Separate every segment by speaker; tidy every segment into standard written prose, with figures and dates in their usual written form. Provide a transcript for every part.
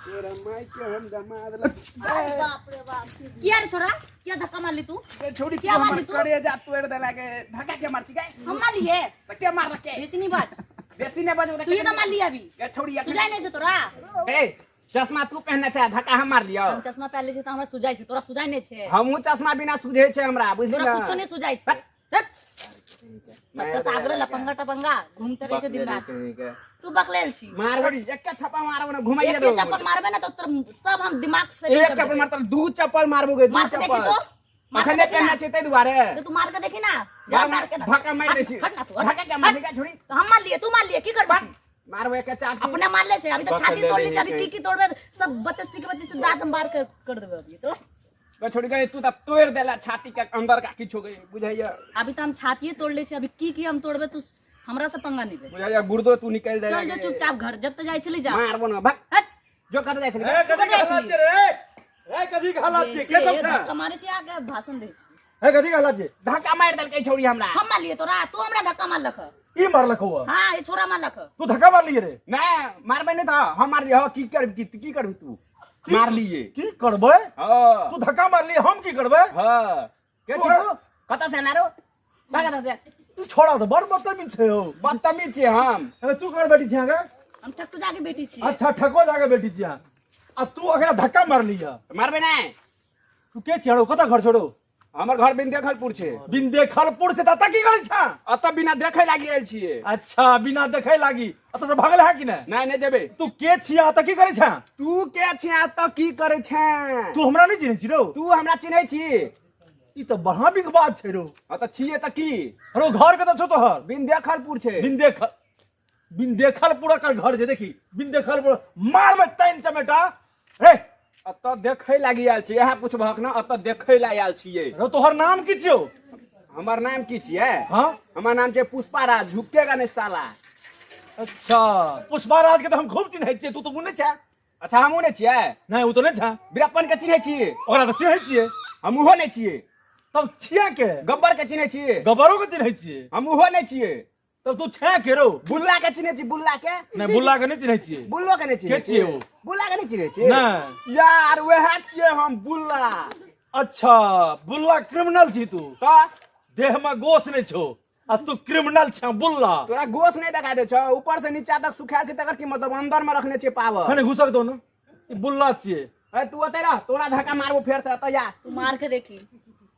Speaker 1: तोरा माई के हम दामाद
Speaker 2: बाप रे बाप क्या रे छोरा क्या धक्का मार ली तू
Speaker 1: छोड़ी
Speaker 2: क्या मार ली तू
Speaker 1: करे जा तोड़ दे लागे धक्का के मारती गए
Speaker 2: हम मार लिए
Speaker 1: तो क्या मार रखे
Speaker 2: बेसी नहीं बात
Speaker 1: बेसी ने बजो
Speaker 2: तू ये तो मार लिया अभी
Speaker 1: क्या छोड़ी
Speaker 2: सुजाई नहीं छे तोरा
Speaker 1: ए चश्मा तू पहनना चाहे धक्का हम मार लियो
Speaker 2: हम चश्मा पहले से तो हमरा सुजाई छे तोरा सुजाई नहीं छे
Speaker 1: हमहू चश्मा बिना सुझे छे हमरा बुझली
Speaker 2: तोरा
Speaker 1: ना
Speaker 2: कुछ नहीं सुजाई छे मतलब सागरे लपंगा टपंगा घूमते रहे छे दिन रात तू बकलेल छी
Speaker 1: मारबड़ी एक का थप्पा मारबो ना घुमाइए
Speaker 2: एक
Speaker 1: दो
Speaker 2: चप्पल मारबे ना तो तोर सब हम दिमाग से
Speaker 1: एक चप्पल मारता दू चप्पल मारबोगे दू
Speaker 2: मार के देखी
Speaker 1: चप्पल
Speaker 2: तो मार के
Speaker 1: अखने
Speaker 2: देखी
Speaker 1: पहनना
Speaker 2: ना
Speaker 1: छे ते दुआरे
Speaker 2: तो तू मार के देखी ना जा मार के ना
Speaker 1: धक्का मार दे छी
Speaker 2: हट ना तू
Speaker 1: धक्का क्या मारने का छोड़ी
Speaker 2: तो हम मार लिए तू मार लिए की करबा
Speaker 1: मारबो एक चाट
Speaker 2: अपने मार ले से अभी तो छाती तोड़ ली अभी की तोड़बे सब बत्तीस के बत्तीस दांत मार कर देबे अभी तो
Speaker 1: छोड़ी गए तू तब तोड़ देला छाती के अंदर का किछ हो गई बुझाइया
Speaker 2: अभी तो हम छाती तोड़ ले अभी की हम तोड़बे तू हमरा से पंगा नहीं ले
Speaker 1: बुझाइया गुर्दो तू निकल दे
Speaker 2: चल जो चुपचाप घर जब जाय चली जा
Speaker 1: मारबो ना भाग
Speaker 2: हट
Speaker 1: जो कर जाय
Speaker 3: ए कथी के हालत छे रे ए कथी के हालत छे के सब था
Speaker 2: हमारे से आगे भाषण दे
Speaker 3: ए कथी के हालत छे
Speaker 1: धक्का मार देल के छोड़ी हमरा
Speaker 2: हम मार लिए तोरा तू हमरा धक्का मार लख
Speaker 3: ई मारलक हुआ
Speaker 2: हां ये छोरा मार लख
Speaker 3: तू धक्का मार लिए रे
Speaker 1: ना मारबे नहीं था हम मार दिया की करबी तू मार लिए
Speaker 3: की करबे
Speaker 1: हां
Speaker 3: तू धक्का मार लिए हम की करबे
Speaker 1: हां के छी कता से नारो भागा से
Speaker 3: तू छोड़ा तो बड़ बदतमीज छे हो
Speaker 1: बदतमीज छे हम
Speaker 3: ए तू कर बैठी छे आगे
Speaker 2: हम ठक्कू जाके बैठी छी
Speaker 3: अच्छा ठको जाके बैठी छे आ तू अगर धक्का मार लिया
Speaker 1: मारबे ना
Speaker 3: तू के छेड़ो कता घर छोड़ो
Speaker 1: हमर घर बिंदेखलपुर छे
Speaker 3: बिंदेखलपुर से तता की करै छा
Speaker 1: अत बिना देखे लागी आइल छिए
Speaker 3: अच्छा बिना देखे लागी अत से भागल है कि ना
Speaker 1: नहीं जेबे
Speaker 3: तू के छिया त की करै छा
Speaker 1: तू के छिया त की करे छे
Speaker 3: तू हमरा नहीं चिन्है छी रो
Speaker 1: तू हमरा चिन्है छी
Speaker 3: ई त बड़ा बिग बात छै रो
Speaker 1: त छिए त की
Speaker 3: रो घर कत छौ तोहर
Speaker 1: बिंदेखलपुर छे
Speaker 3: बिंदेखलपुर का घर छै देखी बिंदेखलपुर मार में तीन चमेटा रे
Speaker 1: अत देखे लागी आइल छी यहां पूछबहक ना अत देखे ला आइल छिए
Speaker 3: रो तोहर नाम की छियो
Speaker 1: हमर नाम की छिए
Speaker 3: हां
Speaker 1: हमर नाम छै पुष्पाराज झुकेगा नहीं साला
Speaker 3: अच्छा पुष्पाराज के त हम खूब चिन्है छियै तू तो मुने छा
Speaker 1: अच्छा हमहू नहीं छिए
Speaker 3: नहीं वो तो नहीं छा
Speaker 1: बीरप्पन के चिन्है छी
Speaker 3: ओकरा तो चिन्है छियै
Speaker 1: हमहू नहीं छिए
Speaker 3: तब छिया के
Speaker 1: गब्बर के चिन्है छी
Speaker 3: गबरो के चिन्है छियै
Speaker 1: हमहू नहीं छिए
Speaker 3: तब तू छा के रो
Speaker 1: बुल्ला के चिन्है छी बुल्ला के
Speaker 3: नहीं बुल्ला के नहीं चिन्है छियै
Speaker 1: बुल्लो के नहीं चिन्है
Speaker 3: के छियै वो
Speaker 1: बुल्ला के नहीं चिन्है छी
Speaker 3: नहीं
Speaker 1: यार वह छिए हम बुल्ला
Speaker 3: अच्छा बुल्ला क्रिमिनल छी तू
Speaker 1: तो
Speaker 3: देह में गोश नहीं छो आ तू क्रिमिनल छ बुल्ला
Speaker 1: तोरा गोश नहीं दिखा दे छ ऊपर से नीचा तक सुखाल छै तकर की मतलब अंदर में रखने छै पावर
Speaker 3: कने घुसक दो ना ई बुल्ला छियै
Speaker 1: ए तू ओते रह तोरा धक्का मारबो फेर से त या
Speaker 2: तू मार के देखी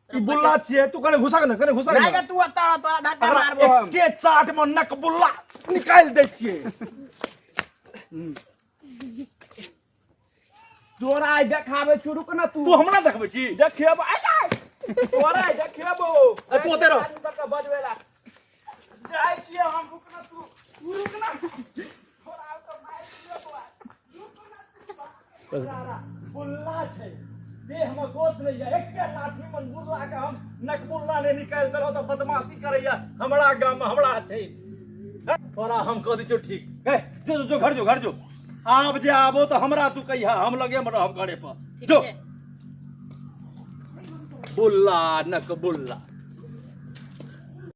Speaker 3: ई बुल्ला छियै तू कने घुसक ना कने घुसक
Speaker 1: नहीं
Speaker 3: ना
Speaker 1: के तू ओते रह तोरा धक्का मारबो हम
Speaker 3: के चाट में नक बुल्ला निकाल दे छियै
Speaker 1: तोरा आई देखाबे छु रुक ना तू
Speaker 3: तू हमरा देखबै छी
Speaker 1: देखेबो आ जा तोरा आई देखेबो
Speaker 3: तू ओते रह
Speaker 1: सबके बजवेला जाय छिए हम रुक ना तू रुक ना थोड़ा आउ तो मार दियो तो
Speaker 3: बुल्ला छै देह में गोश नहीं है एक के लाठी में बुल्ला के हम नक बुल्ला ने निकाल देलो तो बदमाशी करैया हमरा गांव में हमरा छै थोड़ा हम कह दी छो ठीक ए जो घर जो आब जे आबो तो हमरा तू कहिया हम लगे में रहब घरे पर जो बुल्ला नक बुल्ला